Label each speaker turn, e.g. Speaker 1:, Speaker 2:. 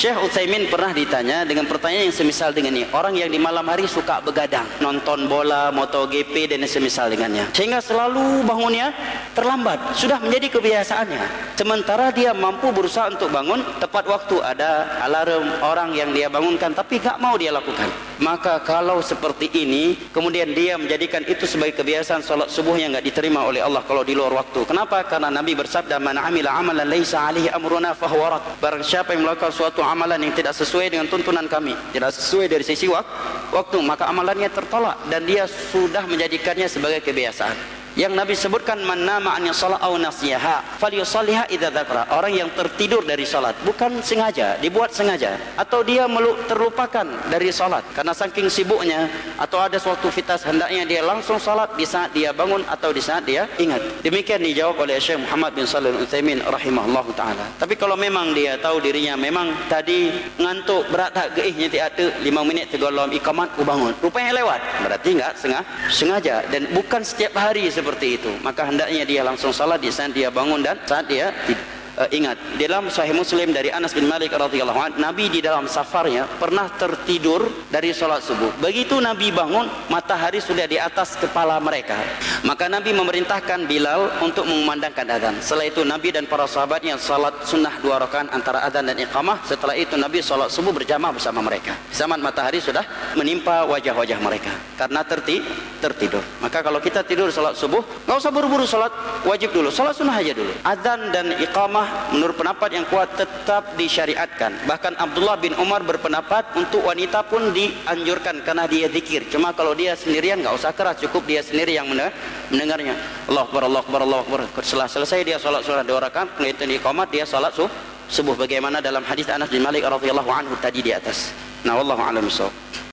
Speaker 1: Syekh Utsaimin pernah ditanya dengan pertanyaan yang semisal dengan ini. Orang yang di malam hari suka begadang, nonton bola, MotoGP dan semisal dengannya, sehingga selalu bangunnya terlambat, sudah menjadi kebiasaannya. Sementara dia mampu berusaha untuk bangun tepat waktu, ada alarm orang yang dia bangunkan, tapi gak mau dia lakukan. Maka kalau seperti ini, kemudian dia menjadikan itu sebagai kebiasaan, salat subuh yang gak diterima oleh Allah kalau di luar waktu. Kenapa? Karena Nabi bersabda, man amila amalan laisa alaihi amruna fahuwa rad. Barang siapa yang melakukan suatu amalan yang tidak sesuai dengan tuntunan kami, tidak sesuai dari sisi waktu, maka amalannya tertolak, dan dia sudah menjadikannya sebagai kebiasaan. Yang Nabi sebutkan, man nama an shalah aw nasiyaha falyusalliha idza dzakara. Orang yang tertidur dari salat, bukan sengaja, dibuat sengaja, atau dia terlupakan dari salat karena saking sibuknya, atau ada suatu fitas hendaknya dia langsung salat di saat dia bangun atau di saat dia ingat. Demikian dijawab oleh Syekh Muhammad bin Shalih Al-Utsaimin rahimahullahu taala. Tapi kalau memang dia tahu dirinya memang tadi ngantuk, berat tak geihnya tidak ada 5 minit tegolom iqamat bangun, rupanya lewat, berarti enggak sengaja, dan bukan setiap hari seperti itu. Maka hendaknya dia langsung salat di saat dia bangun dan saat dia ingat. Di dalam Sahih Muslim dari Anas bin Malik radhiyallahu anhu, Nabi di dalam safarnya pernah tertidur dari salat subuh. Begitu Nabi bangun, matahari sudah di atas kepala mereka. Maka Nabi memerintahkan Bilal untuk mengumandangkan azan. Setelah itu Nabi dan para sahabatnya salat sunnah 2 rakaat antara azan dan iqamah. Setelah itu Nabi salat subuh berjamaah bersama mereka. Zaman matahari sudah menimpa wajah-wajah mereka karena tertidur. Maka kalau kita tidur salat subuh, enggak usah buru-buru salat wajib dulu, salat sunnah aja dulu. Azan dan iqamah menurut pendapat yang kuat tetap disyariatkan. Bahkan Abdullah bin Umar berpendapat untuk wanita pun dianjurkan karena dia zikir. Cuma kalau dia sendirian enggak usah keras, cukup dia sendiri yang mendengarnya. Allahu Akbar, Allahu Akbar, Allahu Akbar. Setelah selesai dia salat sunnah 2 rakaat, kemudian iqamah dia salat subuh, sebagaimana dalam hadis Anas bin Malik radhiyallahu anhu tadi di atas. Nah, wallahu a'lam bishawab.